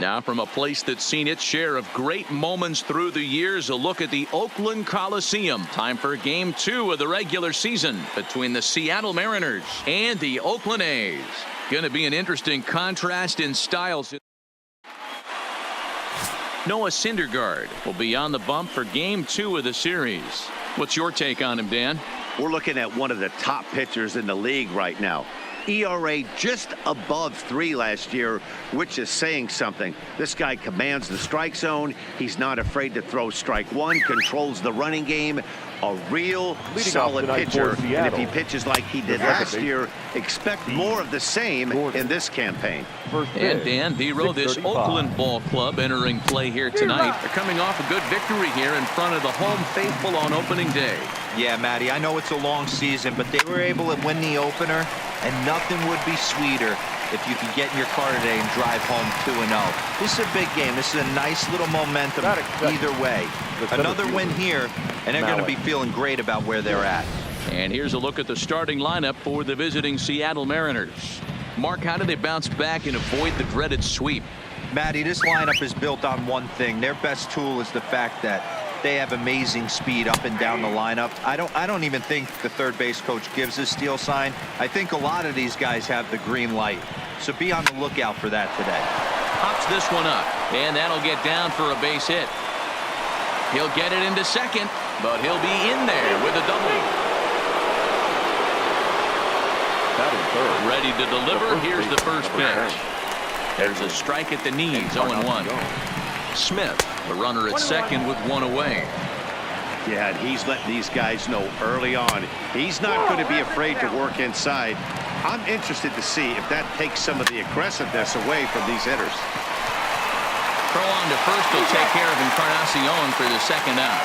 Now from a place that's seen its share of great moments through the years, a look at the Oakland Coliseum. Time for Game 2 of the regular season between the Seattle Mariners and the Oakland A's. Going to be an interesting contrast in styles. Noah Syndergaard will be on the bump for Game 2 of the series. What's your take on him, Dan? We're looking at one of the top pitchers in the league right now. ERA just above 3 last year, which is saying something. This guy commands the strike zone. He's not afraid to throw strike one, controls the running game. A real solid pitcher. And if he pitches like he did last year, expect more of the same in this campaign. And Dan, D-Row, this Oakland ball club entering play here tonight. They're coming off a good victory here in front of the home faithful on opening day. Yeah, Matty, I know it's a long season, but they were able to win the opener, and nothing would be sweeter if you could get in your car today and drive home 2-0. This is a big game. This is a nice little momentum either way. Another win here, and they're going to be feeling great about where they're at. And here's a look at the starting lineup for the visiting Seattle Mariners. Mark, how do they bounce back and avoid the dreaded sweep? Matty, this lineup is built on one thing. Their best tool is the fact that they have amazing speed up and down the lineup. I don't even think the third base coach gives a steal sign. I think a lot of these guys have the green light. So be on the lookout for that today. Pops this one up, and that'll get down for a base hit. He'll get it into second, but he'll be in there with a double. Ready to deliver. Here's the first pitch. There's a strike at the knees, 0-1. Smith, the runner at second with one away. Yeah, and he's letting these guys know early on. He's not going to be afraid to work inside. I'm interested to see if that takes some of the aggressiveness away from these hitters. Throw on to first will take care of Encarnacion for the second out.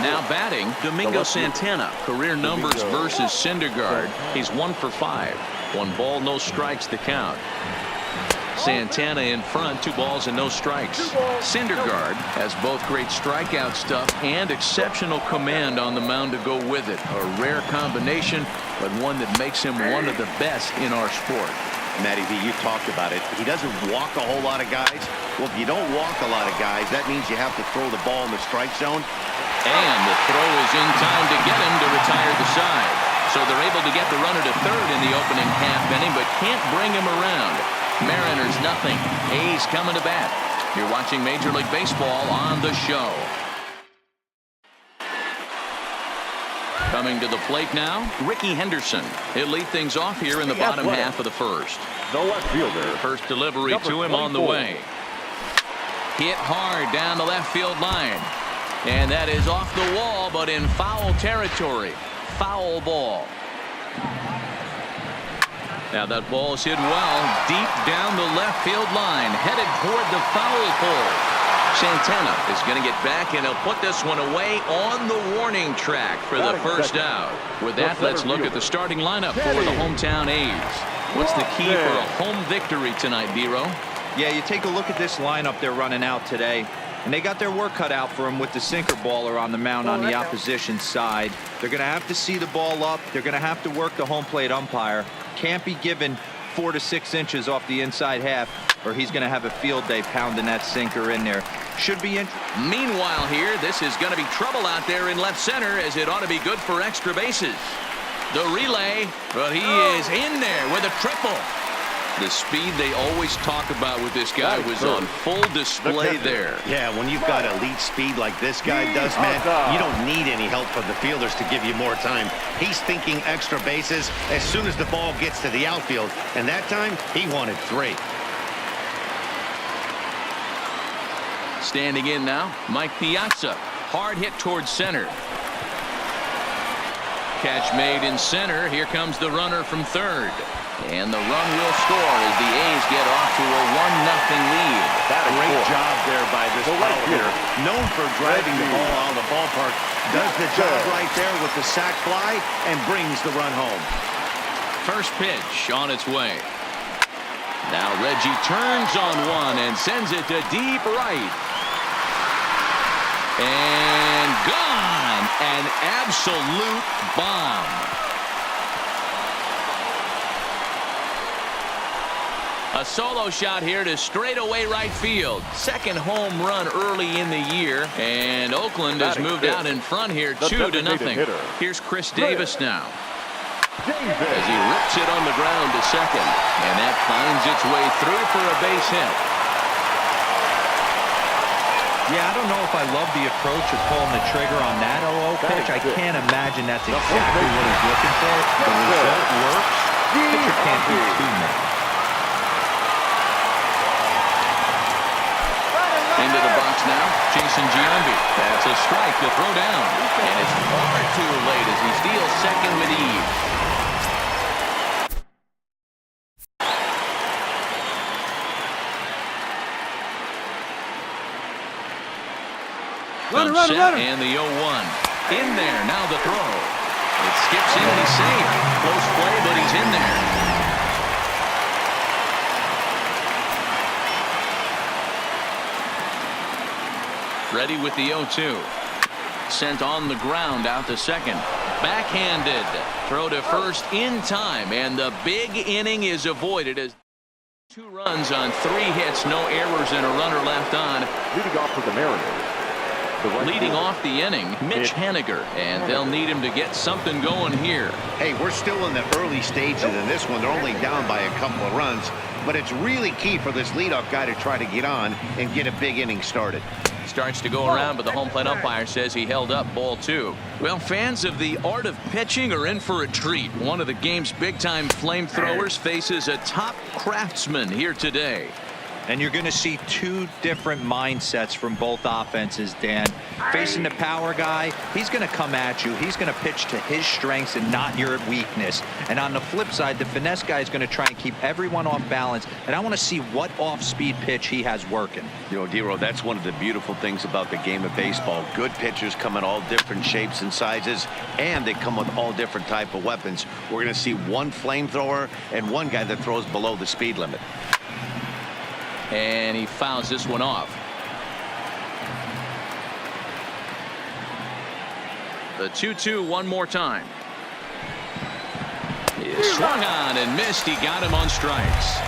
Now batting, Domingo Santana. Career numbers versus Syndergaard. He's 1 for 5. 1 ball, no strikes to count. Santana in front, 2 balls and no strikes. Syndergaard has both great strikeout stuff and exceptional command on the mound to go with it. A rare combination, but one that makes him one of the best in our sport. Matty V, you talked about it. He doesn't walk a whole lot of guys. Well, if you don't walk a lot of guys, that means you have to throw the ball in the strike zone. And the throw is in time to get him to retire the side. So they're able to get the runner to third in the opening half inning, but can't bring him around. Mariners nothing. A's coming to bat. You're watching Major League Baseball on the show. Coming to the plate now, Ricky Henderson. He'll lead things off here in the bottom half of the first. The left fielder. First delivery to him on the way. Hit hard down the left field line. And that is off the wall, but in foul territory. Foul ball. Now that ball is hit well deep down the left field line, headed toward the foul pole. Santana is going to get back, and he'll put this one away on the warning track for the first out. With that, let's look at the starting lineup for the hometown A's. What's the key for a home victory tonight, D-Row? Yeah, you take a look at this lineup they're running out today, and they got their work cut out for them with the sinker baller on the mound on the opposition side. They're going to have to see the ball up. They're going to have to work the home plate umpire. Can't be given 4 to 6 inches off the inside half, or he's going to have a field day pounding that sinker in there. Should be in. Meanwhile here, this is going to be trouble out there in left center, as it ought to be good for extra bases. The relay, but he is in there with a triple. The speed they always talk about with this guy was on full display there. Yeah, when you've got elite speed like this guy does, man, you don't need any help from the fielders to give you more time. He's thinking extra bases as soon as the ball gets to the outfield, and that time he wanted 3. Standing in now, Mike Piazza. Hard hit towards center. Catch made in center. Here comes the runner from third. And the run will score as the A's get off to a 1-0 lead. Great job there by this power hitter. Known for driving the ball out of the ballpark. Does the job right there with the sac fly and brings the run home. First pitch on its way. Now Reggie turns on one and sends it to deep right. And gone. An absolute bomb. A solo shot here to straightaway right field. Second home run early in the year. And Oakland has moved out in front here 2-0. Here's Chris Davis now. As he rips it on the ground to second. And that finds its way through for a base hit. Yeah, I don't know if I love the approach of pulling the trigger on that 0-0 pitch. I can't imagine that's exactly what he's looking for. The result works. Pitcher can't do too much. Into the box now, Jason Giambi. That's a strike to throw down. And it's far too late as he steals second with ease. Runner. And the 0-1. In there, now the throw. It skips in, he's safe. Close play, but he's in there. Ready with the 0-2. Sent on the ground out to second. Backhanded. Throw to first in time. And the big inning is avoided as 2 runs on 3 hits. No errors and a runner left on. Leading off for the Mariners. Leading off the inning, Mitch Haniger. And they'll need him to get something going here. Hey, we're still in the early stages in this one. They're only down by a couple of runs. But it's really key for this leadoff guy to try to get on and get a big inning started. Starts to go around, but the home plate umpire says he held up ball 2. Well, fans of the art of pitching are in for a treat. One of the game's big-time flamethrowers faces a top craftsman here today. And you're going to see 2 different mindsets from both offenses, Dan. Facing the power guy, he's going to come at you. He's going to pitch to his strengths and not your weakness. And on the flip side, the finesse guy is going to try and keep everyone off balance. And I want to see what off-speed pitch he has working. You know, Dero, that's one of the beautiful things about the game of baseball. Good pitchers come in all different shapes and sizes, and they come with all different type of weapons. We're going to see one flamethrower and one guy that throws below the speed limit. And he fouls this one off. The 2-2 one more time. He swung on and missed. He got him on strikes.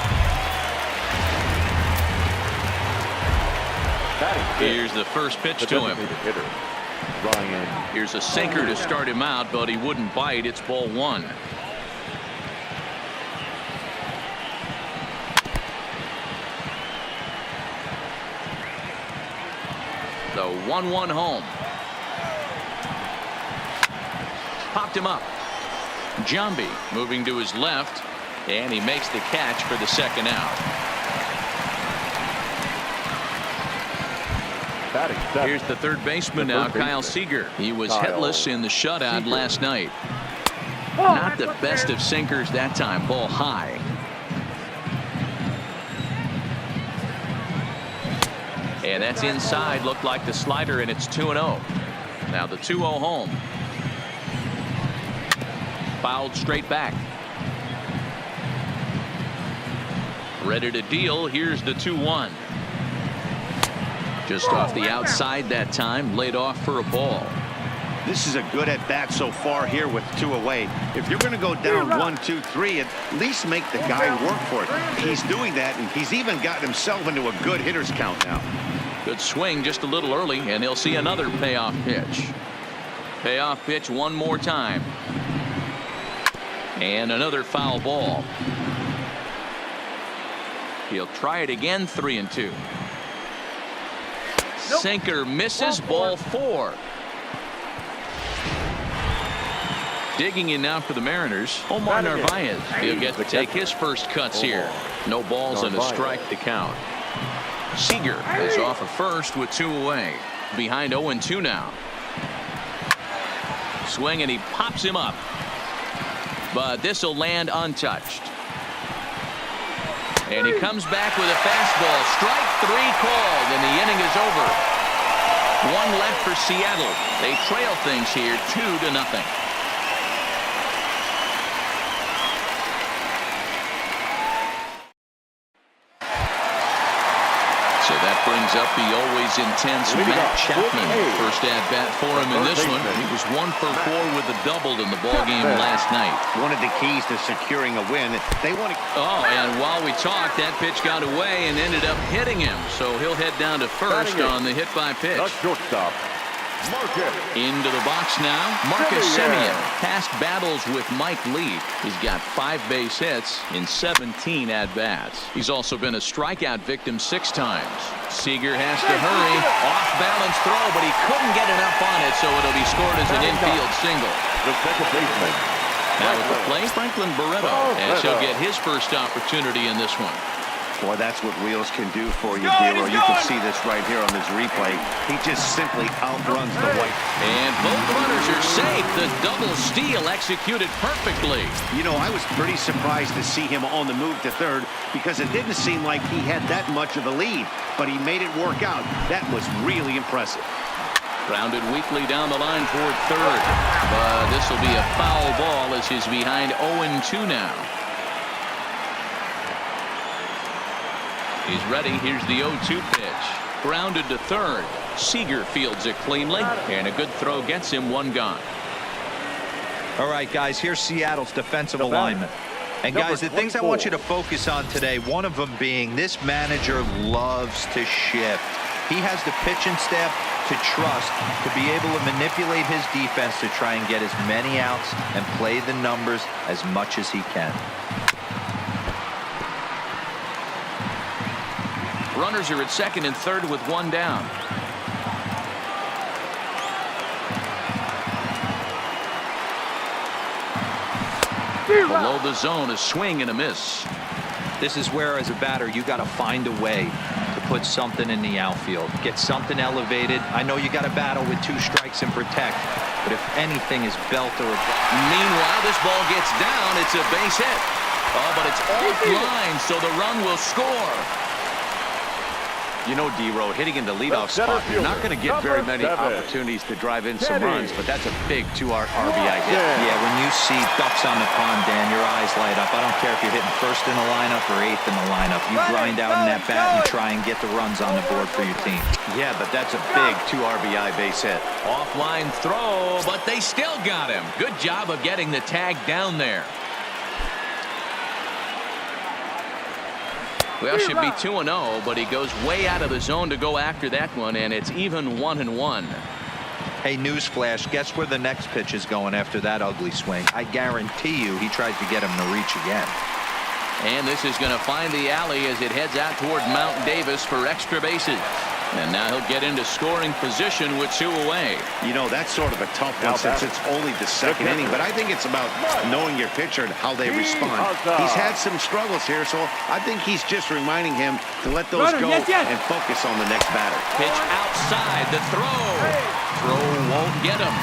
Here's the first pitch to him. Here's a sinker to start him out, but he wouldn't bite. It's ball 1. The 1-1 home. Popped him up. Giambi moving to his left, and he makes the catch for the second out. Here's the third baseman now, Kyle Seager. He was hitless in the shutout last night. Not the best of sinkers that time. Ball high. And that's inside. Looked like the slider, and it's 2-0. Now the 2-0 home. Fouled straight back. Ready to deal. Here's the 2-1. Just off the outside that time. Laid off for a ball. This is a good at bat so far here with 2 away. If you're going to go down 1, 2, 3, at least make the guy work for it. He's doing that, and he's even gotten himself into a good hitter's count now. Good swing just a little early, and he'll see another payoff pitch. Payoff pitch one more time. And another foul ball. He'll try it again, 3-2. Sinker misses, ball 4. Digging in now for the Mariners, Omar Narvaez. He'll get to take his first cuts here. No balls and a strike to count. Seager is off of first with 2 away. Behind 0-2 now. Swing, and he pops him up. But this will land untouched. And he comes back with a fastball. Strike 3 called, and the inning is over. 1 left for Seattle. They trail things here 2-0. So that brings up the always intense Matt Chapman. First at bat for him in this one. He was 1 for 4 with a double in the ballgame last night. One of the keys to securing a win. They want to. Oh, and while we talked, that pitch got away and ended up hitting him. So he'll head down to first on the hit by pitch. Shortstop. Into the box now, Marcus Semien. Past battles with Mike Leake. He's got 5 base hits in 17 at-bats. He's also been a strikeout victim 6 times. Seager has to hurry. Off-balance throw, but he couldn't get enough on it, so it'll be scored as an infield single. The second baseman. Now at the plate, Franklin Barreto, as he'll get his first opportunity in this one. Boy, that's what wheels can do for you, Dero. You can see this right here on this replay. He just simply outruns the white. And both runners are safe. The double steal executed perfectly. You know, I was pretty surprised to see him on the move to third because it didn't seem like he had that much of a lead, but he made it work out. That was really impressive. Grounded weakly down the line toward third. But this will be a foul ball as he's behind 0-2 now. He's ready. Here's the 0-2 pitch. Grounded to third. Seager fields it cleanly, and a good throw gets him 1 gone. All right, guys, here's Seattle's defensive alignment. And guys, the things I want you to focus on today, one of them being this manager loves to shift. He has the pitching staff to trust to be able to manipulate his defense to try and get as many outs and play the numbers as much as he can. Runners are at second and third with 1 down. Below the zone, a swing and a miss. This is where, as a batter, you got to find a way to put something in the outfield. Get something elevated. I know you got to battle with 2 strikes and protect, but if anything is belt or... Meanwhile, this ball gets down. It's a base hit. Oh, but it's offline, so the run will score. You know, Dero, hitting in the leadoff spot, you're not going to get very many opportunities to drive in some runs, but that's a big 2 RBI hit. Yeah, when you see ducks on the pond, Dan, your eyes light up. I don't care if you're hitting first in the lineup or 8th in the lineup. You grind out in that bat and try and get the runs on the board for your team. Yeah, but that's a big 2 RBI base hit. Offline throw, but they still got him. Good job of getting the tag down there. Well, should be 2-0, but he goes way out of the zone to go after that one, and it's even 1-1. Hey, newsflash, guess where the next pitch is going after that ugly swing? I guarantee you he tries to get him to reach again. And this is going to find the alley as it heads out toward Mount Davis for extra bases. And now he'll get into scoring position with 2 away. You know, that's sort of a tough one since it's only the second inning, but I think it's about knowing your pitcher and how they respond. He's had some struggles here, so I think he's just reminding him to let those go and focus on the next batter. Pitch outside, the throw. Throw won't get him.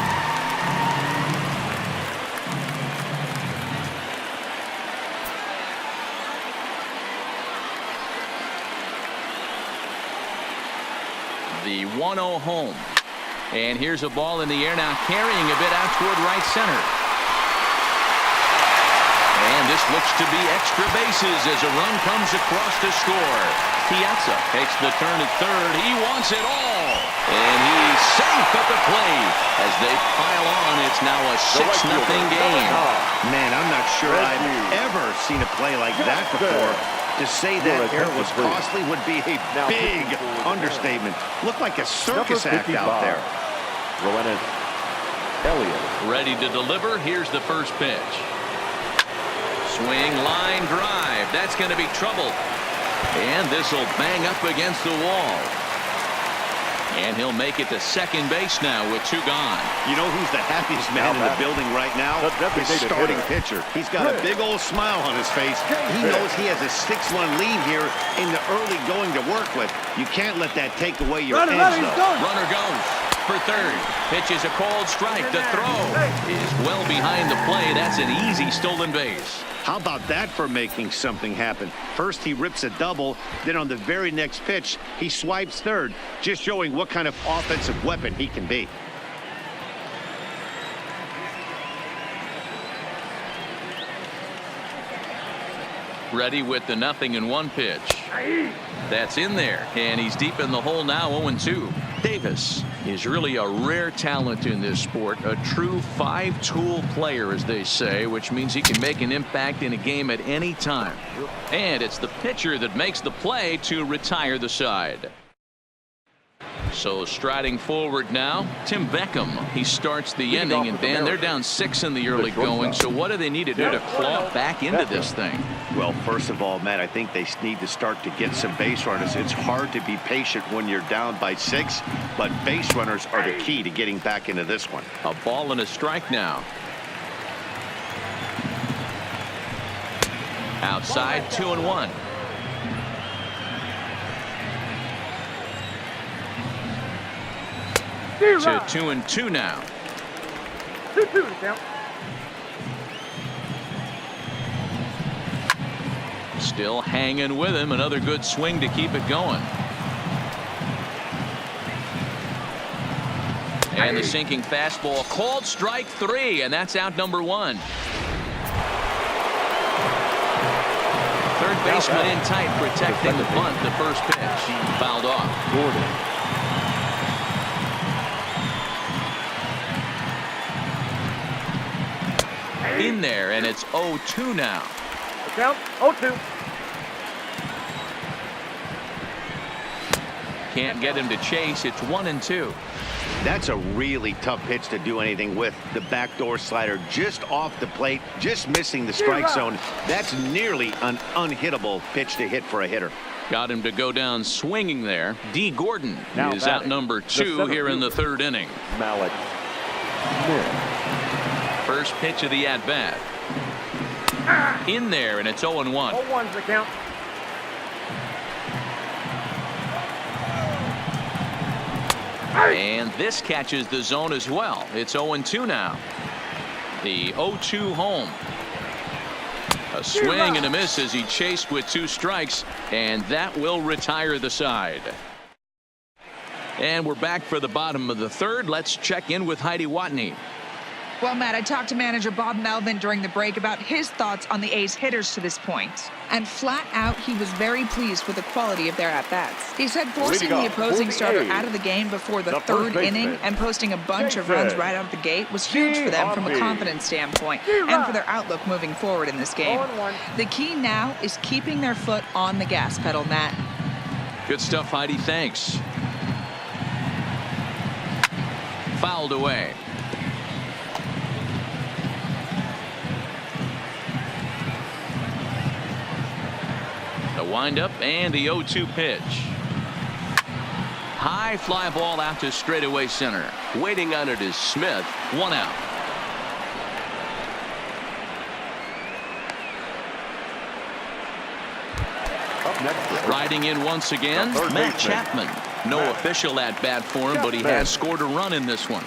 The 1-0 home. And here's a ball in the air now, carrying a bit out toward right center. And this looks to be extra bases as a run comes across to score. Piazza takes the turn at third. He wants it all. And he's safe at the plate. As they pile on, it's now a 6-0 game. Man, I'm not sure I've ever seen a play like that before. To say that error was costly would be a big understatement. Looked like a circus act out there. Ready to deliver. Here's the first pitch. Swing, line drive. That's going to be trouble. And this will bang up against the wall. And he'll make it to second base now with 2 gone. You know who's the happiest man in the building right now? His starting pitcher. He's got a big old smile on his face. He knows he has a 6-1 lead here in the early going to work with. You can't let that take away your edge, though. Runner goes for third. Pitch is a cold strike. The throw is well behind the play. That's an easy stolen base. How about that for making something happen? First he rips a double, then on the very next pitch he swipes third, just showing what kind of offensive weapon he can be. Ready with the 0-1 pitch. That's in there, and he's deep in the hole now. 0-2. Davis is really a rare talent in this sport, a true five-tool player, as they say, which means he can make an impact in a game at any time. And it's the pitcher that makes the play to retire the side. So striding forward now, Tim Beckham. He starts the inning, and Dan, they're down 6 in the early going. So what do they need to do to claw back into this thing? Well, first of all, Matt, I think they need to start to get some base runners. It's hard to be patient when you're down by 6, but base runners are the key to getting back into this one. A ball and a strike now. Outside, 2-1. To 2-2 now. 2-2 to count. Still hanging with him. Another good swing to keep it going. And the sinking fastball called strike 3, and that's out number 1. Third baseman in tight, protecting the bunt. The first pitch fouled off. Gordon. In there, and it's 0-2 now. Count 0-2. Can't get him to chase. It's 1-2. That's a really tough pitch to do anything with. The backdoor slider just off the plate, just missing the strike zone. That's nearly an unhittable pitch to hit for a hitter. Got him to go down swinging there. D. Gordon Now is out number 2 here in the third inning. Malik. First pitch of the at-bat. In there, and it's 0-1. 0-1's the count. And this catches the zone as well. It's 0-2 now. The 0-2 home. A swing and a miss as he chased with 2 strikes, and that will retire the side. And we're back for the bottom of the third. Let's check in with Heidi Watney. Well, Matt, I talked to manager Bob Melvin during the break about his thoughts on the A's hitters to this point. And flat out, he was very pleased with the quality of their at-bats. He said forcing the opposing starter out of the game before the third inning and posting a bunch of runs right out of the gate was huge for them from a confidence standpoint and for their outlook moving forward in this game. The key now is keeping their foot on the gas pedal, Matt. Good stuff, Heidi. Thanks. Fouled away. The windup and the 0-2 pitch. High fly ball out to straightaway center. Waiting on it is Smith. 1 out. Riding in once again, Matt Chapman. No official at bat for him, but he has scored a run in this one.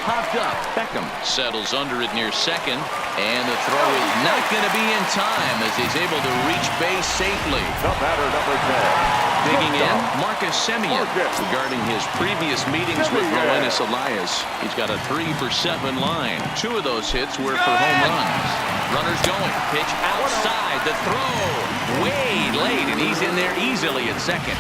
Popped up. Beckham settles under it near second, and the throw is not going to be in time as he's able to reach base safely. The batter, number 10. Digging in, Marcus Semien. Regarding his previous meetings with Roenis Elias, he's got a 3-for-7 line. 2 of those hits were for home runs. Runners going. Pitch outside. The throw way late, and he's in there easily at second.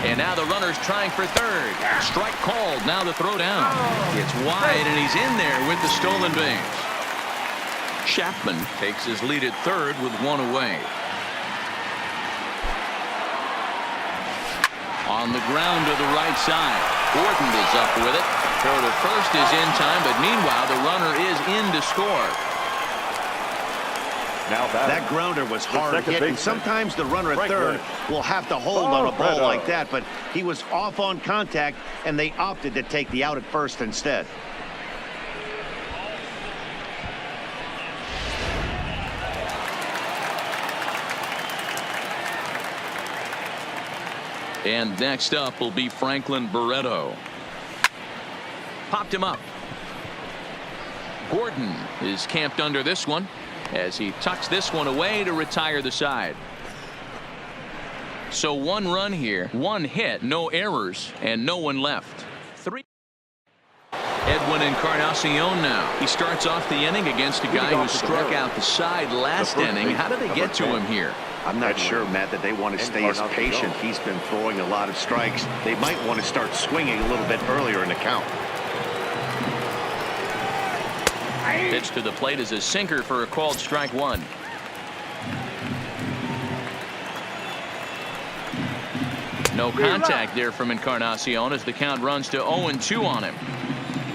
And now the runner's trying for third. Strike called. Now the throw down. It's wide, and he's in there with the stolen base. Chapman takes his lead at third with 1 away. On the ground to the right side. Gordon is up with it. Throw to first is in time, but meanwhile the runner is in to score. Now that grounder was hard hit, and sometimes the runner at third will have to hold on a ball like that, but he was off on contact, and they opted to take the out at first instead. And next up will be Franklin Barreto. Popped him up. Gordon is camped under this one as he tucks this one away to retire the side. So 1 run here, 1 hit, no errors, and no one left. 3. Edwin Encarnacion now. He starts off the inning against a guy who struck out the side last inning. How did they get to him here? I'm not sure, Matt, that they want to stay as patient. He's been throwing a lot of strikes. They might want to start swinging a little bit earlier in the count. Pitch to the plate is a sinker for a called strike 1. No contact there from Encarnacion as the count runs to 0-2 on him.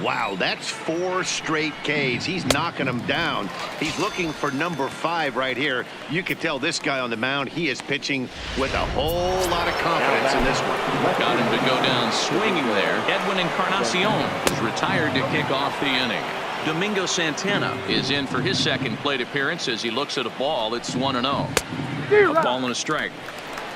Wow, that's 4 straight Ks. He's knocking them down. He's looking for number 5 right here. You can tell this guy on the mound, he is pitching with a whole lot of confidence in this one. Got him to go down swinging there. Edwin Encarnacion is retired to kick off the inning. Domingo Santana is in for his second plate appearance as he looks at a ball. It's 1-0. A ball and a strike.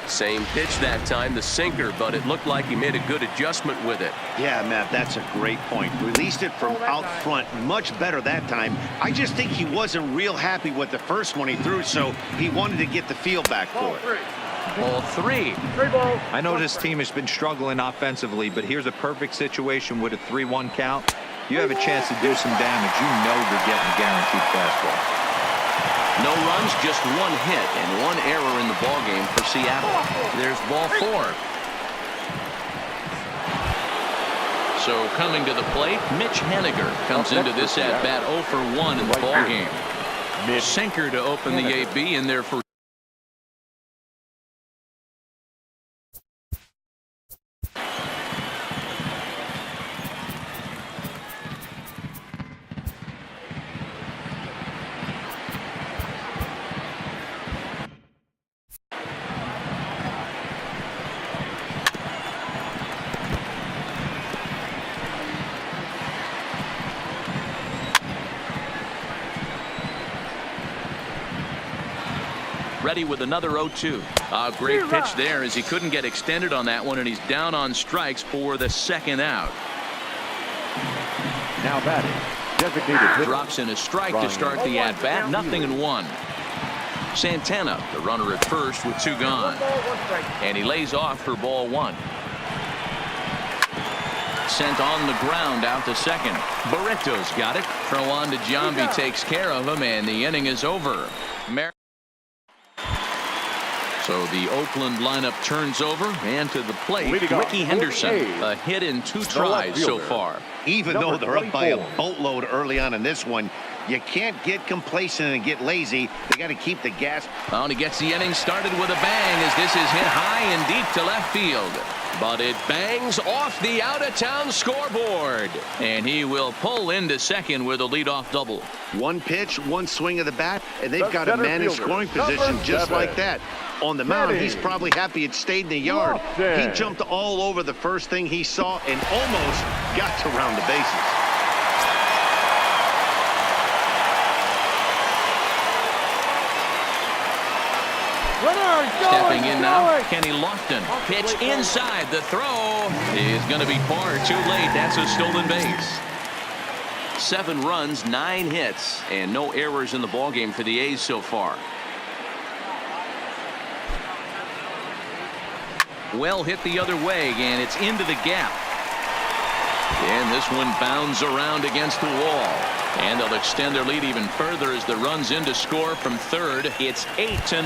Same pitch that time, the sinker, but it looked like he made a good adjustment with it. Yeah, Matt, that's a great point. Released it from out front much better that time. I just think he wasn't real happy with the first one he threw, so he wanted to get the feel back for it. Ball 3. I know this team has been struggling offensively, but here's a perfect situation with a 3-1 count. You have a chance to do some damage. You know you're getting a guaranteed fastball. No runs, just 1 hit and 1 error in the ballgame for Seattle. There's ball 4. So coming to the plate, Mitch Haniger comes into this at bat 0 for 1 in the ballgame. Sinker to open the AB in there for. Ready with another 0-2. A great pitch there as he couldn't get extended on that one, and he's down on strikes for the second out. Now batting, designated hitter. Drops in a strike to start the at bat. 0-1. Santana, the runner at first with 2 gone, and he lays off for ball 1. Sent on the ground out to second. Barreto's got it. Throw on to Giambi takes care of him, and the inning is over. So the Oakland lineup turns over, and to the plate, Ricky Henderson. A hit in 2 tries so far. Even though they're up by a boatload early on in this one, you can't get complacent and get lazy. They got to keep the gas. Oh, and he gets the inning started with a bang as this is hit high and deep to left field. But it bangs off the out-of-town scoreboard. And he will pull into second with a leadoff double. 1 pitch, 1 swing of the bat, and they've got to manage scoring position just like that. On the mound, he's probably happy it stayed in the yard. He jumped all over the first thing he saw and almost got to round the bases. Stepping in now, Kenny Lofton. Pitch inside. The throw is going to be far too late. That's a stolen base. 7 runs, 9 hits, and no errors in the ballgame for the A's so far. Well hit the other way, and it's into the gap. And this one bounds around against the wall. And they'll extend their lead even further as the run's in to score from third. It's 8-0.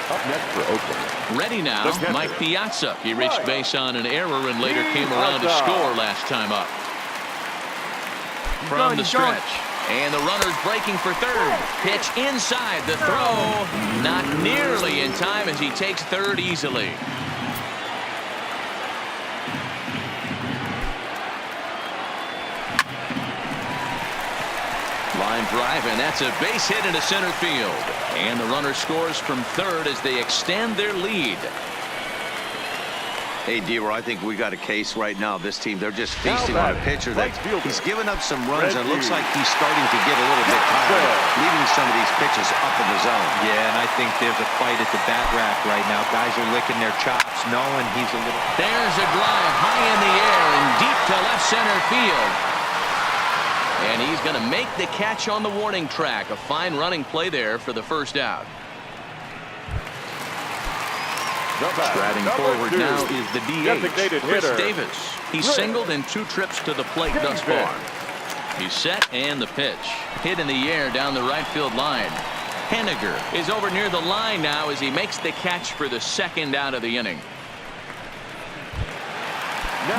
Up next for Oakland. Ready now, Mike Piazza. He reached base on an error and later came around to score last time up. From the stretch. And the runner's breaking for third. Pitch inside. The throw not nearly in time as he takes third easily. Line drive, and that's a base hit into center field. And the runner scores from third as they extend their lead. Hey, Deaver, I think we got a case right now. This team, they're just feasting on a pitcher that he's given up some runs, and it looks like he's starting to get a little bit tired, leaving some of these pitches up in the zone. Yeah, and I think there's a fight at the bat rack right now. Guys are licking their chops, knowing he's a little. There's a drive high in the air and deep to left center field. And he's going to make the catch on the warning track. A fine running play there for the first out. Striding forward now is the DH, Chris Davis. He's singled in 2 trips to the plate thus far. He's set, and the pitch. Hit in the air down the right field line. Henniger is over near the line now as he makes the catch for the 2nd out of the inning.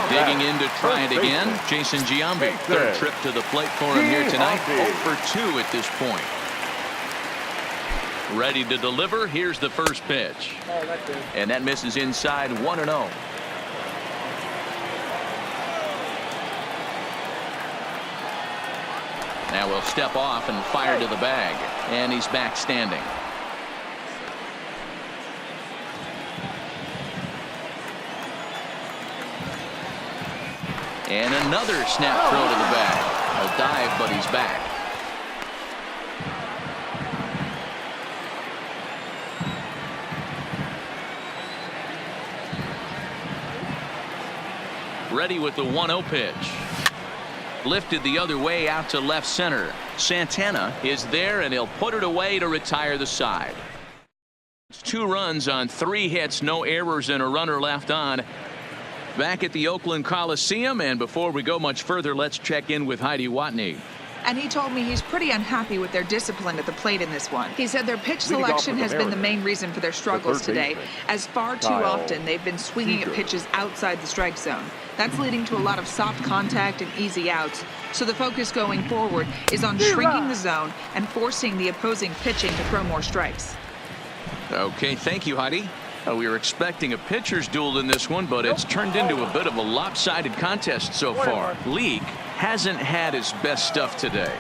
Digging in to try it again, Jason Giambi. 3rd trip to the plate for him here tonight. 0 for 2 at this point. Ready to deliver. Here's the first pitch. And that misses inside 1-0. Now we'll step off and fire to the bag. And he's back standing. And another snap throw to the bag. A dive, but he's back. Ready with the 1-0 pitch. Lifted the other way out to left center. Santana is there, and he'll put it away to retire the side. It's 2 runs on 3 hits, no errors, and a runner left on. Back at the Oakland Coliseum, and before we go much further, let's check in with Heidi Watney. And he told me he's pretty unhappy with their discipline at the plate in this one. He said their pitch selection has been the main reason for their struggles today, as far too often they've been swinging at pitches outside the strike zone. That's leading to a lot of soft contact and easy outs. So the focus going forward is on shrinking the zone and forcing the opposing pitching to throw more strikes. Okay, thank you, Heidi. We were expecting a pitcher's duel in this one, but it's turned into a bit of a lopsided contest so far. Leake hasn't had his best stuff today.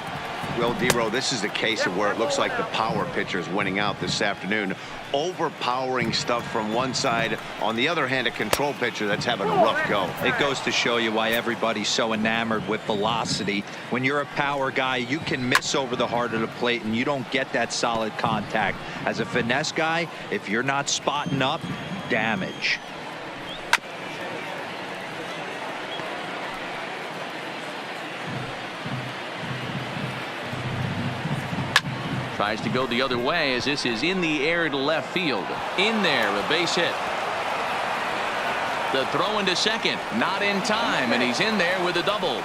Well, D-Row, this is a case of where it looks like the power pitcher is winning out this afternoon. Overpowering stuff from one side. On the other hand, a control pitcher that's having a rough go. It goes to show you why everybody's so enamored with velocity. When you're a power guy, you can miss over the heart of the plate and you don't get that solid contact. As a finesse guy, if you're not spotting up, damage. Tries to go the other way as this is in the air to left field. In there, a base hit. The throw into second, not in time, and he's in there with a double.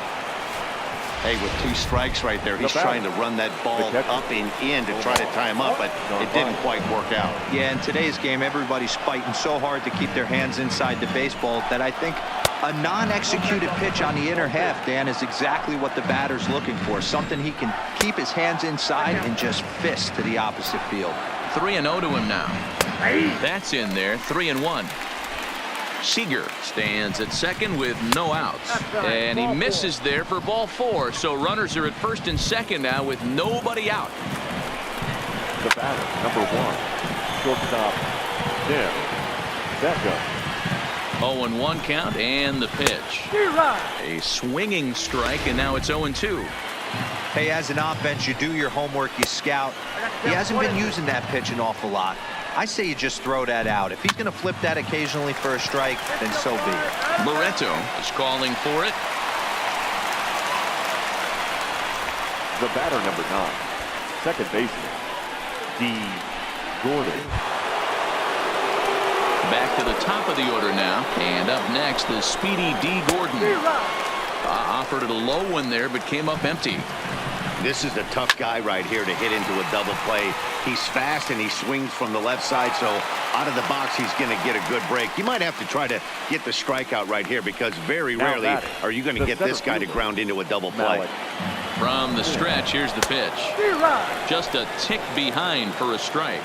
Hey, with 2 strikes right there, he's trying to run that ball up and in to try to tie him up, but it didn't quite work out. Yeah, in today's game, everybody's fighting so hard to keep their hands inside the baseball that I think a non-executed pitch on the inner half, Dan, is exactly what the batter's looking for. Something he can keep his hands inside and just fist to the opposite field. 3-0 to him now. That's in there, 3-1. Seager stands at second with no outs. And he misses there for ball 4. So runners are at first and second now with nobody out. The batter, number 1, shortstop, Tim Beckham. 0-1 count, and the pitch. A swinging strike, and now it's 0-2. Hey, as an offense, you do your homework, you scout. He hasn't been using that pitch an awful lot. I say you just throw that out. If he's going to flip that occasionally for a strike, then so be it. Moretto is calling for it. The batter, number 9, second baseman, D. Gordon. Back to the top of the order now, and up next the speedy D. Gordon. Offered it a low one there, but came up empty. This is a tough guy right here to hit into a double play. He's fast and he swings from the left side, so out of the box he's going to get a good break. You might have to try to get the strikeout right here because very rarely are you going to get this guy to ground into a double play. From the stretch, here's the pitch. Just a tick behind for a strike.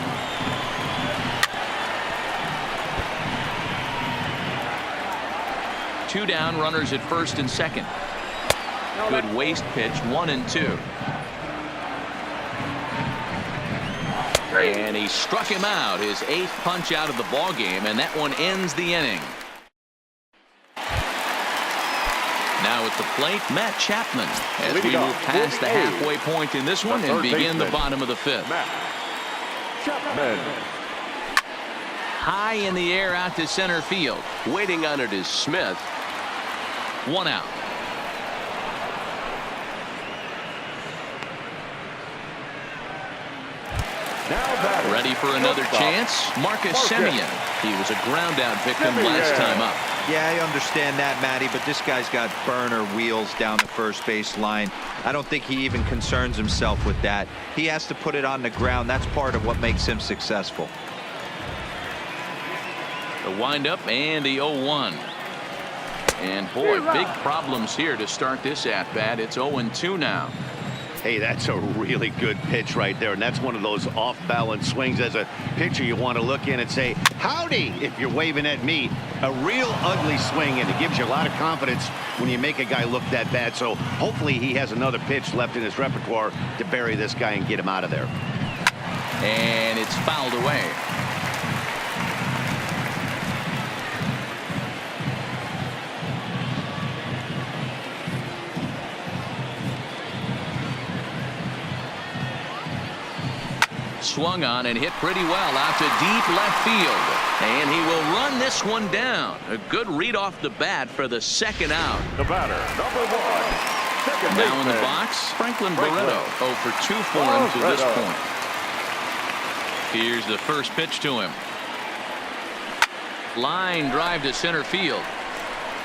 Two down, runners at first and second. Good waste pitch, 1-2. And he struck him out, his 8th punch out of the ball game, and that one ends the inning. Now at the plate, Matt Chapman, as we move past the halfway point in this one and begin the bottom of the 5th. Chapman. High in the air out to center field. Waiting on it is Smith. 1 out. Now batting. Ready for another chance? Marcus Semien. He was a ground out victim last time up. Yeah, I understand that, Matty, but this guy's got burner wheels down the first base line. I don't think he even concerns himself with that. He has to put it on the ground. That's part of what makes him successful. The windup and the 0-1. And boy, big problems here to start this at bat. It's 0-2 now. Hey, that's a really good pitch right there, and that's one of those off-balance swings. As a pitcher, you want to look in and say, howdy, if you're waving at me. A real ugly swing, and it gives you a lot of confidence when you make a guy look that bad. So hopefully he has another pitch left in his repertoire to bury this guy and get him out of there. And it's fouled away. Swung on and hit pretty well out to deep left field. And he will run this one down. A good read off the bat for the second out. The batter, number 1. Second Now in the baseman. box, Franklin Barreto. 0 for 2 for him to this point. Here's the first pitch to him. Line drive to center field.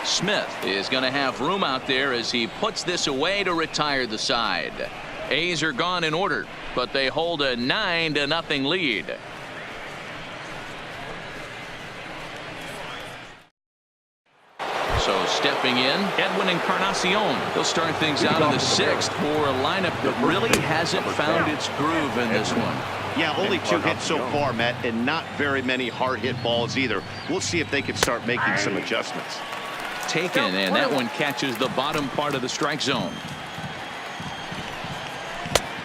Smith is going to have room out there as he puts this away to retire the side. A's are gone in order, but they hold a 9-0 lead. So stepping in, Edwin Encarnacion. He'll start things out in the 6th for a lineup that really hasn't found its groove in this one. Yeah, only 2 hits so far, Matt, and not very many hard hit balls either. We'll see if they can start making some adjustments. Taken, and that one catches the bottom part of the strike zone.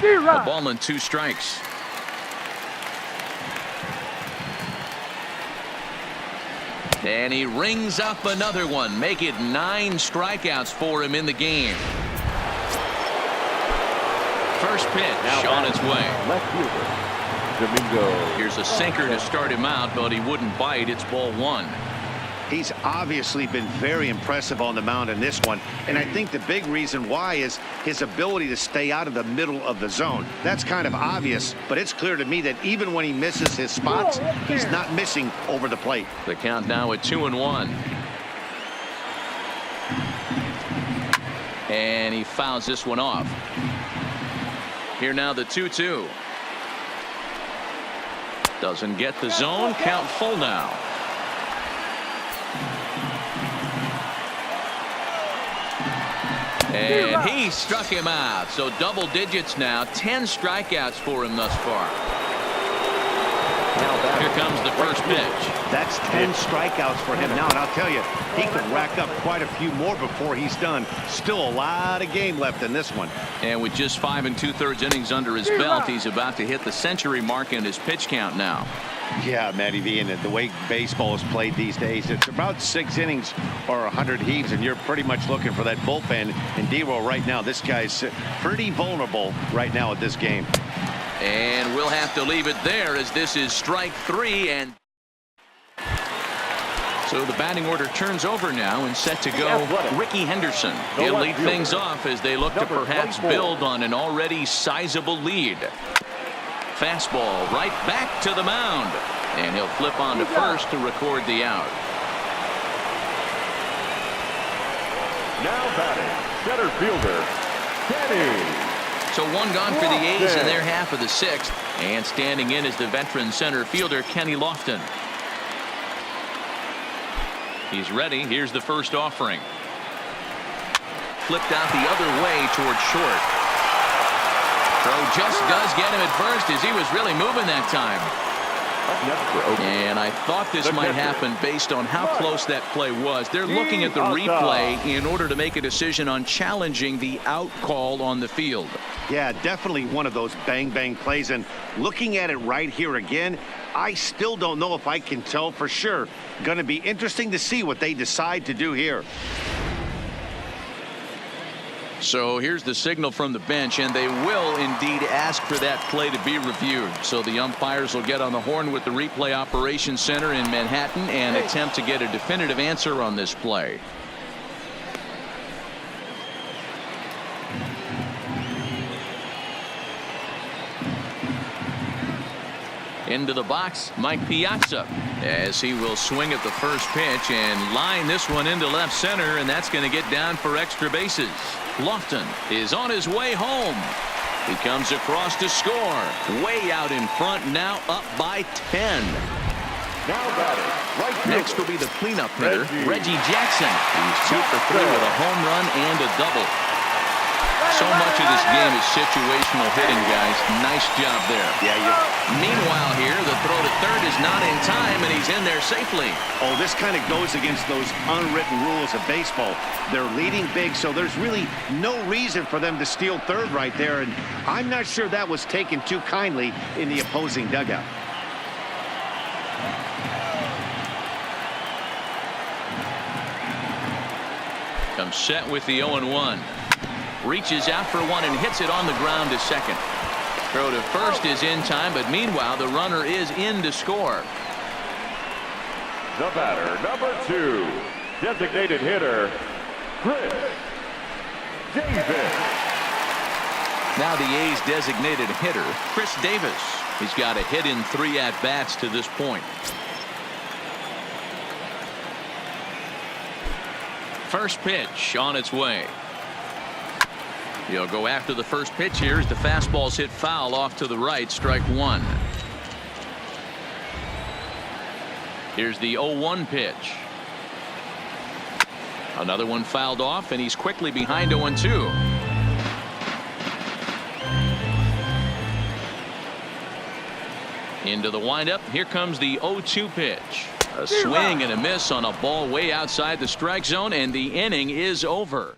A ball and 2 strikes. And he rings up another one. Make it 9 strikeouts for him in the game. First pitch on its way. Left fielder, Domingo. Here's a sinker to start him out, but he wouldn't bite. It's ball 1. He's obviously been very impressive on the mound in this one, and I think the big reason why is his ability to stay out of the middle of the zone. That's kind of obvious, but it's clear to me that even when he misses his spots, he's not missing over the plate. The count now at 2-1. And he fouls this one off. Here now the 2-2. Doesn't get the zone. Count full now. And he struck him out. So double digits now. 10 strikeouts for him thus far. Here comes the first pitch. That's 10 strikeouts for him now, and I'll tell you, he could rack up quite a few more before he's done. Still a lot of game left in this one. And with just 5 2/3 innings under his belt, he's about to hit the century mark in his pitch count now. Yeah, Matty V, and the way baseball is played these days, it's about 6 innings or 100 heaves, and you're pretty much looking for that bullpen. And D-Roll right now, this guy's pretty vulnerable right now at this game. And we'll have to leave it there as this is strike 3. And so the batting order turns over now and set to go Ricky Henderson. He'll lead things off as they look to perhaps build on an already sizable lead. Fastball right back to the mound. And he'll flip on to first to record the out. Now batting, center fielder, Kenny. So 1 gone for the A's in their half of the 6th. And standing in is the veteran center fielder, Kenny Lofton. He's ready. Here's the first offering. Flipped out the other way towards short. Throw just does get him at first as he was really moving that time. And I thought this might happen based on how close that play was. They're looking at the replay in order to make a decision on challenging the out call on the field. Yeah, definitely one of those bang-bang plays. And looking at it right here again, I still don't know if I can tell for sure. Going to be interesting to see what they decide to do here. So here's the signal from the bench, and they will indeed ask for that play to be reviewed. So the umpires will get on the horn with the replay operations center in Manhattan and attempt to get a definitive answer on this play. Into the box, Mike Piazza, as he will swing at the first pitch and line this one into left center, and that's going to get down for extra bases. Lofton is on his way home. He comes across to score. Way out in front, now up by 10. Now batting, right fielder. Next will be the cleanup hitter, Reggie Jackson. He's 2 for 3 with a home run and a double. So much of this game is situational hitting, guys. Nice job there. Yeah. Meanwhile here, the throw to third is not in time, and he's in there safely. Oh, this kind of goes against those unwritten rules of baseball. They're leading big, so there's really no reason for them to steal third right there, and I'm not sure that was taken too kindly in the opposing dugout. Comes set with the 0-1. Reaches out for one and hits it on the ground to second. Throw to first is in time, but meanwhile the runner is in to score. The batter, number 2, designated hitter, Chris Davis. Now the A's designated hitter, Chris Davis. He's got a hit in 3 at-bats to this point. First pitch on its way. He'll go after the first pitch here as the fastball's hit foul off to the right, strike 1. Here's the 0-1 pitch. Another one fouled off, and he's quickly behind 0-2. Into the windup. Here comes the 0-2 pitch. A swing and a miss on a ball way outside the strike zone, and the inning is over.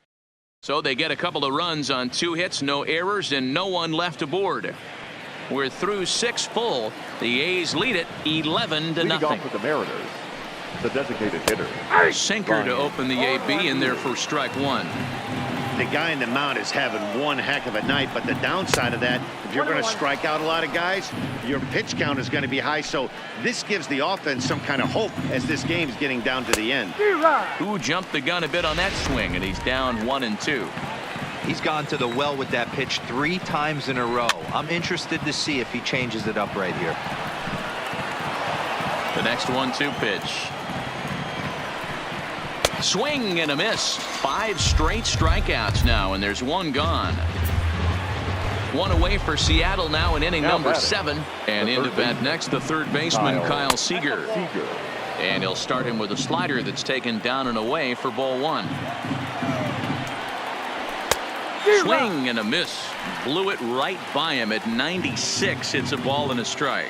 So they get a couple of runs on 2 hits, no errors, and no one left aboard. We're through 6 full. The A's lead it 11-0. Leading off with the Mariners, the designated hitter. Sinker to open the AB in there for strike 1. The guy in the mound is having one heck of a night, but the downside of that, if you're going to strike out a lot of guys, your pitch count is going to be high. So this gives the offense some kind of hope as this game's getting down to the end. Who jumped the gun a bit on that swing, and he's down 1-2. He's gone to the well with that pitch 3 times in a row. I'm interested to see if he changes it up right here. The next 1-2 pitch. Swing and a miss. 5 straight strikeouts now, and there's 1 gone. 1 away for Seattle now in inning number 7. And in to bat next, the third baseman, Kyle Seager. And he'll start him with a slider that's taken down and away for ball 1. Swing and a miss. Blew it right by him at 96. It's a ball and a strike.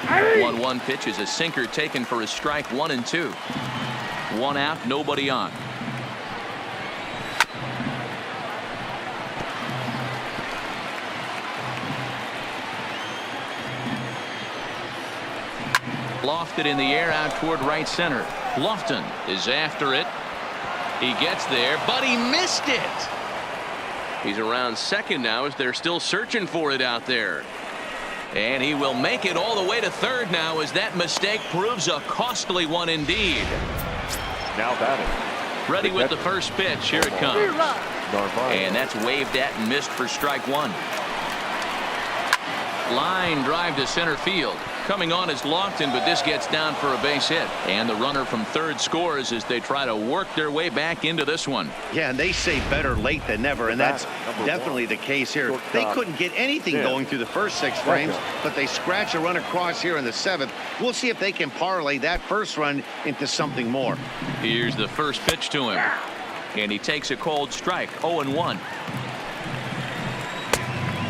1-1 pitch is a sinker taken for a strike. 1-2. 1 out, nobody on. Lofted in the air out toward right center. Lofton is after it. He gets there, but he missed it. He's around second now as they're still searching for it out there. And he will make it all the way to third now as that mistake proves a costly one indeed. Now batting. Ready with the first pitch. Here it comes. And that's waved at and missed for strike 1. Line drive to center field. Coming on is Lofton, but this gets down for a base hit. And the runner from third scores as they try to work their way back into this one. Yeah, and they say better late than never, and that's definitely the case here. They couldn't get anything going through the first 6 frames, but they scratch a run across here in the 7th. We'll see if they can parlay that first run into something more. Here's the first pitch to him. And he takes a cold strike. 0-1.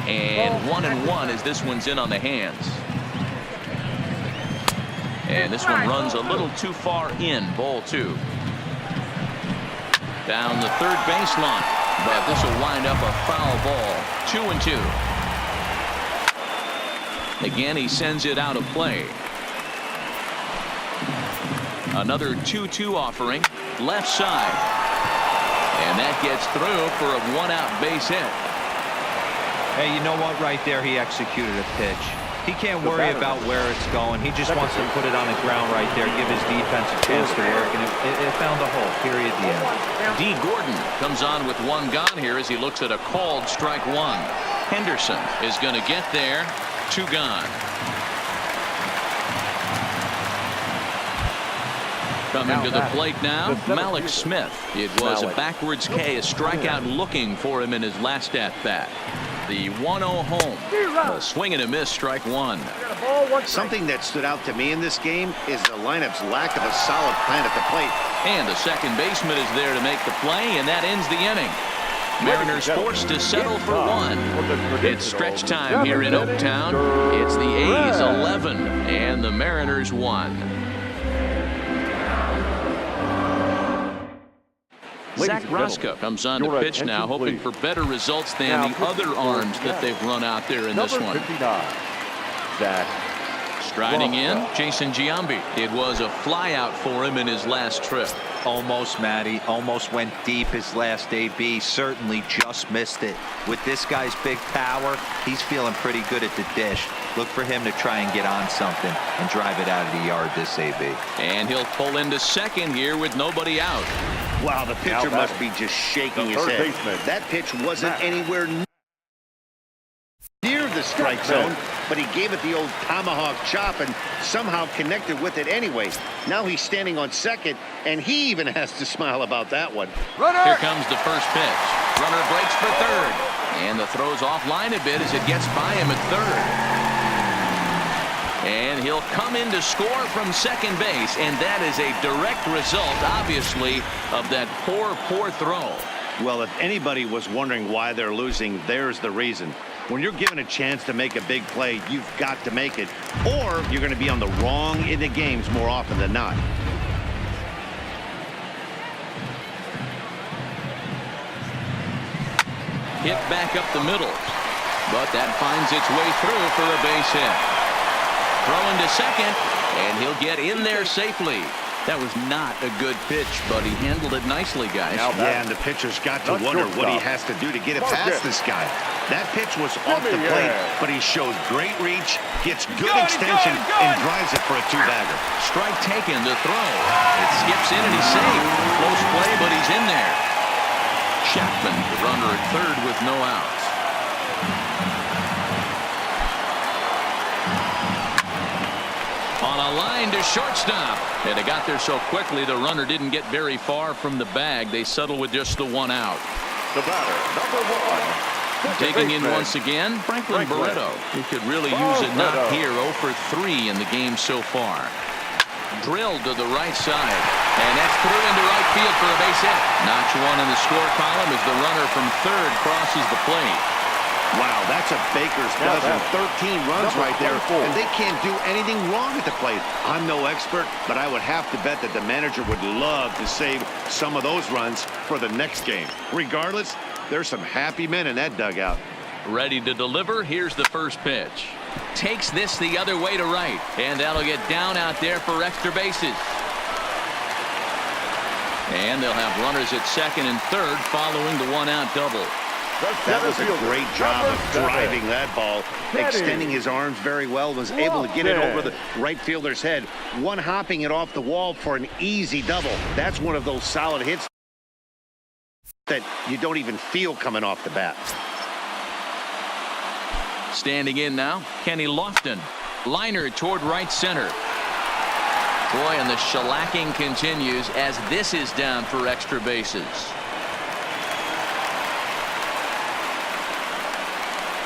And 1-1 as this one's in on the hands. And this one runs a little too far in. Ball 2. Down the third baseline. But this will wind up a foul ball. 2-2. Again, he sends it out of play. Another 2-2 offering. Left side. And that gets through for a 1-out base hit. Hey, you know what? Right there, he executed a pitch. He can't worry about where it's going. He just wants to put it on the ground right there, give his defense a chance to work, and it found a hole. Period. The end. D. Gordon comes on with 1 gone here as he looks at a called strike 1. Henderson is going to get there, 2 gone. Coming to the plate now, Malik Smith. It was a backwards K, a strikeout looking for him in his last at-bat. The 1-0 home. A swing and a miss, strike 1. Something that stood out to me in this game is the lineup's lack of a solid plan at the plate. And the second baseman is there to make the play, and that ends the inning. Mariners forced to settle for 1. It's stretch time here in Oaktown. It's the A's 11 and the Mariners 1. Zach Roscoe comes on to pitch now, hoping for better results than the other arms that they've run out there in this one. Zach. Striding in, Jason Giambi. It was a flyout for him in his last trip. Almost, Matty. Almost went deep his last AB. Certainly just missed it. With this guy's big power, he's feeling pretty good at the dish. Look for him to try and get on something and drive it out of the yard this AB. And he'll pull into second here with nobody out. Wow, the pitcher must be just shaking his head. That pitch wasn't anywhere near the strike zone, but he gave it the old tomahawk chop and somehow connected with it anyway. Now he's standing on second, and he even has to smile about that one. Here comes the first pitch. Runner breaks for third. And the throw's offline a bit as it gets by him at third. And he'll come in to score from second base, and that is a direct result, obviously, of that poor throw. Well, if anybody was wondering why they're losing, there's the reason. When you're given a chance to make a big play, you've got to make it, or you're going to be on the wrong end of games more often than not. Hit back up the middle, but that finds its way through for a base hit. Throwing to second, and he'll get in there safely. That was not a good pitch, but he handled it nicely, guys. Yeah, and the pitcher's got to wonder what he has to do to get it past this guy. That pitch was off the plate, but he shows great reach, gets good extension, and drives it for a 2-bagger. Strike taken to throw. It skips in, and he's safe. Close play, but he's in there. Chapman, the runner at third with no outs. On a line to shortstop, and it got there so quickly the runner didn't get very far from the bag. They settle with just the 1 out. The batter, number 1. Taking in once again, Franklin Barreto, who could really use a knock here. 0 for 3 in the game so far. Drilled to the right side, and that's through into right field for a base hit. Notch 1 in the score column as the runner from third crosses the plate. Wow, that's a baker's dozen. 13 runs right there, and they can't do anything wrong at the plate. I'm no expert, but I would have to bet that the manager would love to save some of those runs for the next game. Regardless, there's some happy men in that dugout. Ready to deliver. Here's the first pitch. Takes this the other way to right, and that'll get down out there for extra bases. And they'll have runners at second and third following the 1-out double. That was a great job of driving that ball, extending his arms very well, was able to get it over the right fielder's head, one hopping it off the wall for an easy double. That's one of those solid hits that you don't even feel coming off the bat. Standing in now, Kenny Lofton. Liner toward right center. Boy, and the shellacking continues as this is down for extra bases.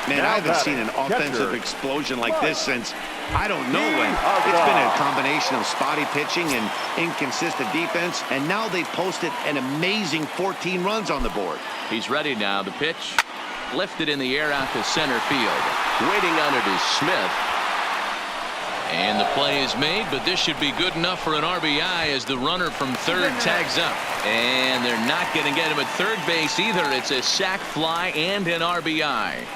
Man, I haven't seen an offensive explosion like this since I don't know when. It's been a combination of spotty pitching and inconsistent defense, and now they've posted an amazing 14 runs on the board. He's ready now. The pitch lifted in the air out to center field. Waiting on it is Smith. And the play is made, but this should be good enough for an RBI as the runner from third tags up. And they're not going to get him at third base either. It's a sac fly and an RBI.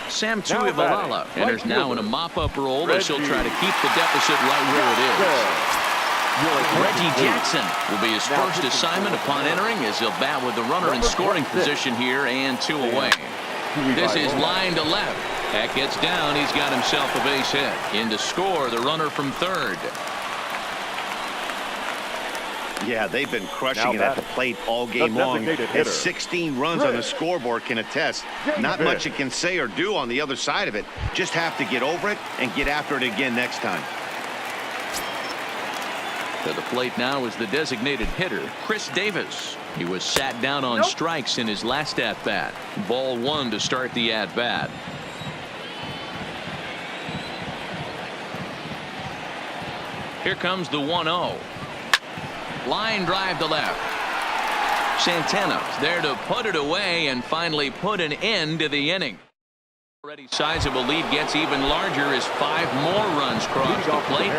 Sam Tuivalala enters now in a mop-up role as he'll try to keep the deficit right where it is. Reggie Jackson will be his first assignment upon entering as he'll bat with the runner in scoring position here and 2 away. This is line to left. That gets down. He's got himself a base hit. In to score, the runner from third. Yeah, they've been crushing Now it at the batting, plate all the game long. designated His hitter, 16 runs on the scoreboard can attest. Not much it can say or do on the other side of it. Just have to get over it and get after it again next time. To the plate now is the designated hitter, Chris Davis. He was sat down on strikes in his last at-bat. Ball one to start the at-bat. Here comes the 1-0. Line drive to left. Santana's there to put it away and finally put an end to the inning. Already sizable lead gets even larger as 5 more runs cross the plate.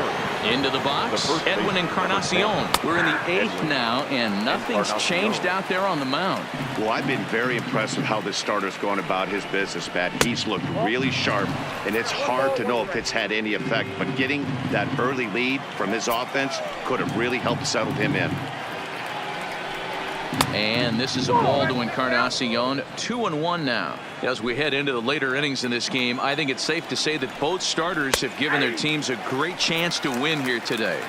Into the box, Edwin Encarnacion. We're in the 8th now, and nothing's changed out there on the mound. Well, I've been very impressed with how this starter's going about his business, Pat. He's looked really sharp, and it's hard to know if it's had any effect. But getting that early lead from his offense could have really helped settle him in. And this is a ball to Encarnacion. 2-1 now. As we head into the later innings in this game, I think it's safe to say that both starters have given their teams a great chance to win here today.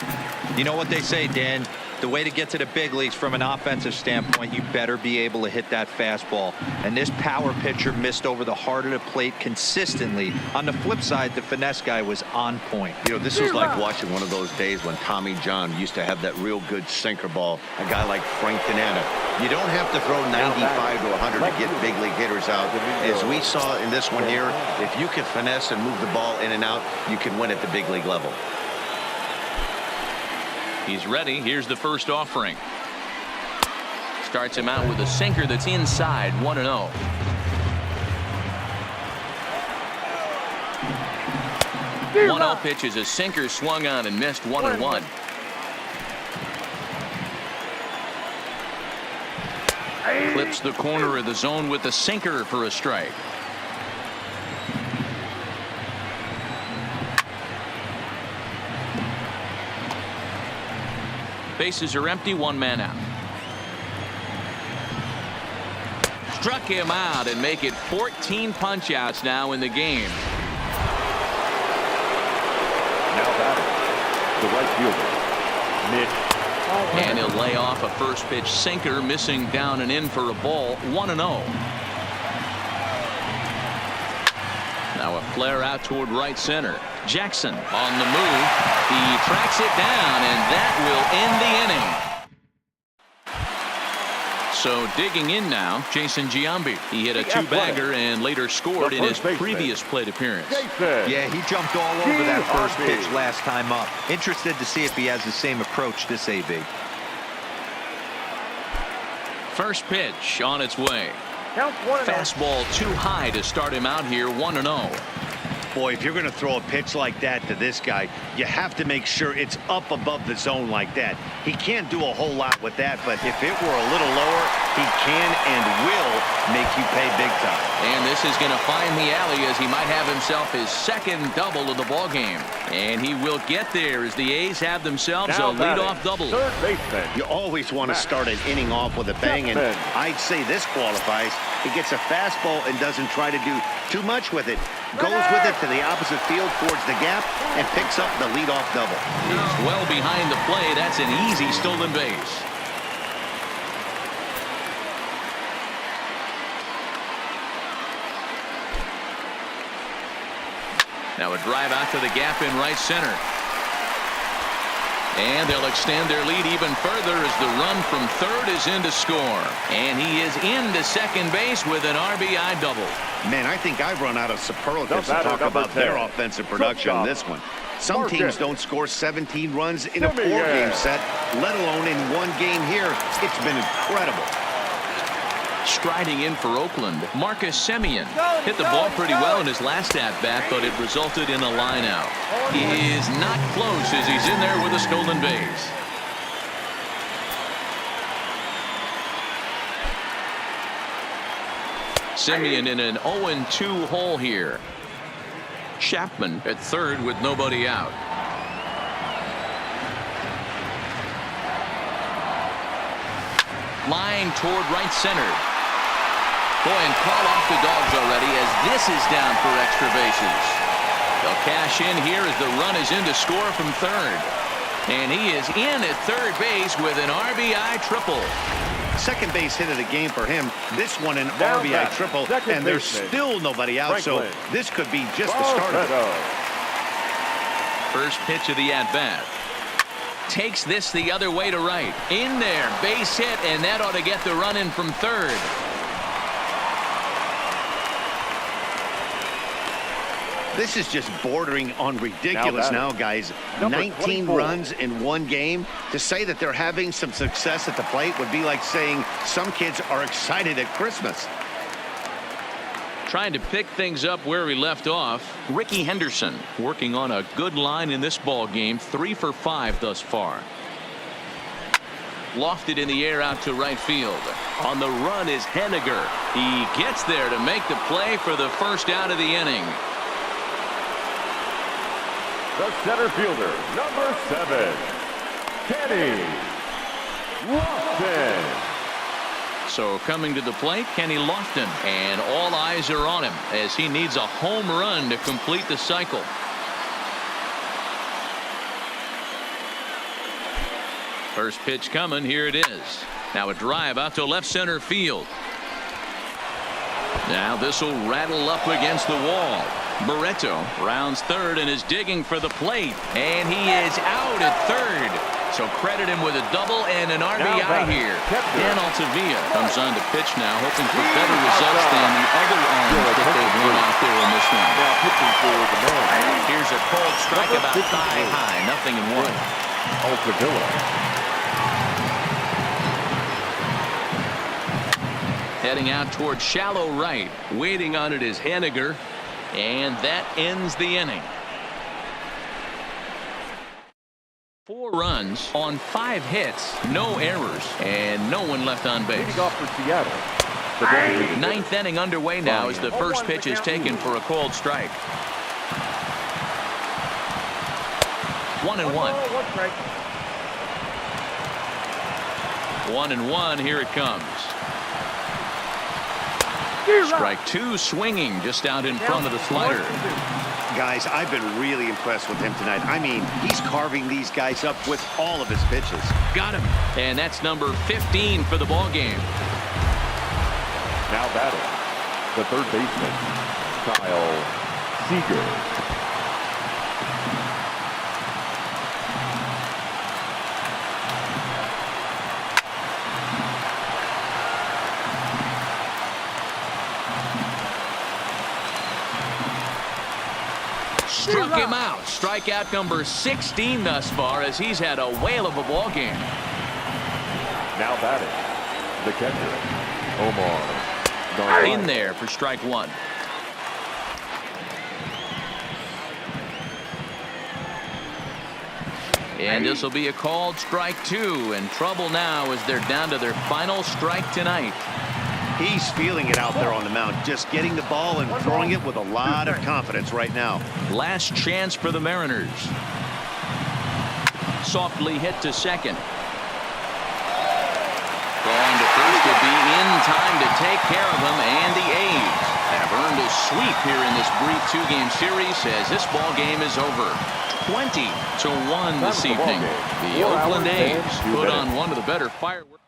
You know what they say, Dan? The way to get to the big leagues from an offensive standpoint, you better be able to hit that fastball. And this power pitcher missed over the heart of the plate consistently. On the flip side, the finesse guy was on point. You know, this was like watching one of those days when Tommy John used to have that real good sinker ball. A guy like Frank Tanana. You don't have to throw 95 to 100 to get big league hitters out. As we saw in this one here, if you can finesse and move the ball in and out, you can win at the big league level. He's ready. Here's the first offering. Starts him out with a sinker that's inside. 1-0. The 1-0 pitch is a sinker swung on and missed. 1-1. Clips the corner of the zone with the sinker for a strike. Bases are empty, 1 man out. Struck him out and make it 14 punch-outs now in the game. Now batting, the right fielder, Mitch. And he'll lay off a first pitch sinker, missing down and in for a ball. 1-0. Now a flare out toward right center. Jackson on the move. He tracks it down, and that will end the inning. So digging in now, Jason Giambi. He hit a 2-bagger and later scored in his previous plate appearance. Yeah, he jumped all over that first pitch last time up. Interested to see if he has the same approach this AB. First pitch on its way. Fastball too high to start him out here. 1-0. Boy, if you're going to throw a pitch like that to this guy, you have to make sure it's up above the zone like that. He can't do a whole lot with that, but if it were a little lower, he can and will make you pay big time. And this is going to find the alley as he might have himself his second double of the ball game. And he will get there as the A's have themselves a leadoff double. Third baseman. You always want to start an inning off with a bang, and I'd say this qualifies. He gets a fastball and doesn't try to do too much with it. Goes with it to the opposite field towards the gap and picks up the leadoff double. He's well behind the play. That's an easy stolen base. Now a drive out to the gap in right center. And they'll extend their lead even further as the run from third is in to score. And he is into second base with an RBI double. Man, I think I've run out of superlatives to talk about their offensive production in this one. Some teams don't score 17 runs in a 4-game set, let alone in one game here. It's been incredible. Striding in for Oakland, Marcus Semien hit the ball pretty well in his last at-bat, but it resulted in a line-out. He is not close as he's in there with a stolen base. Semien in an 0-2 hole here. Chapman at third with nobody out. Line toward right center. Boy, and call off the Dogs already as this is down for extra bases. They'll cash in here as the run is in to score from third. And he is in at third base with an RBI triple. Second base hit of the game for him. This one an Now RBI back, triple, second and there's baseman, still nobody out, Franklin. so this could be just the start of it. First pitch of the at-bat. Takes this the other way to right. In there, base hit, and that ought to get the run in from third. This is just bordering on ridiculous now, guys. Number 19 24. runs in one game. To say that they're having some success at the plate would be like saying some kids are excited at Christmas. Trying to pick things up where we left off. Ricky Henderson working on a good line in this ball game. 3 for 5 thus far. Lofted in the air out to right field. On the run is Henniger. He gets there to make the play for the first out of the inning. The center fielder, number 7, Kenny Lofton. So coming to the plate, Kenny Lofton, and all eyes are on him as he needs a home run to complete the cycle. First pitch coming, here it is. Now a drive out to left center field. Now this will rattle up against the wall. Barreto rounds third and is digging for the plate, and he is out at third. So credit him with a double and an RBI here. Dan Altavilla comes on to pitch now, hoping for better results than the other arms that they've run out there in this one. Now pitching for the man. Here's a cold strike about thigh high, 0-1. Altavilla. Heading out towards shallow right. Waiting on it is Henniger. And that ends the inning. 4 runs on 5 hits, no errors, and no one left on base. Leading off for Seattle. The Dodgers. 9th inning underway now as the first pitch is taken for a cold strike. 1-1. 1-1. Here it comes. Strike 2 swinging just out in front of the slider. Guys, I've been really impressed with him tonight. I mean, he's carving these guys up with all of his pitches. Got him. And that's number 15 for the ball game. Now batting, the third baseman, Kyle Seager. Struck him out. Strikeout number 16 thus far as he's had a whale of a ball game. Now batting, the catcher, Omar Narvaez. In there for strike 1. And this will be a called strike 2, and trouble now as they're down to their final strike tonight. He's feeling it out there on the mound, just getting the ball and throwing it with a lot of confidence right now. Last chance for the Mariners. Softly hit to second. Throwing to first to be in time to take care of him, and the A's have earned a sweep here in this brief 2-game series as this ball game is over. 20-1 this evening. The Oakland A's put on one of the better fireworks.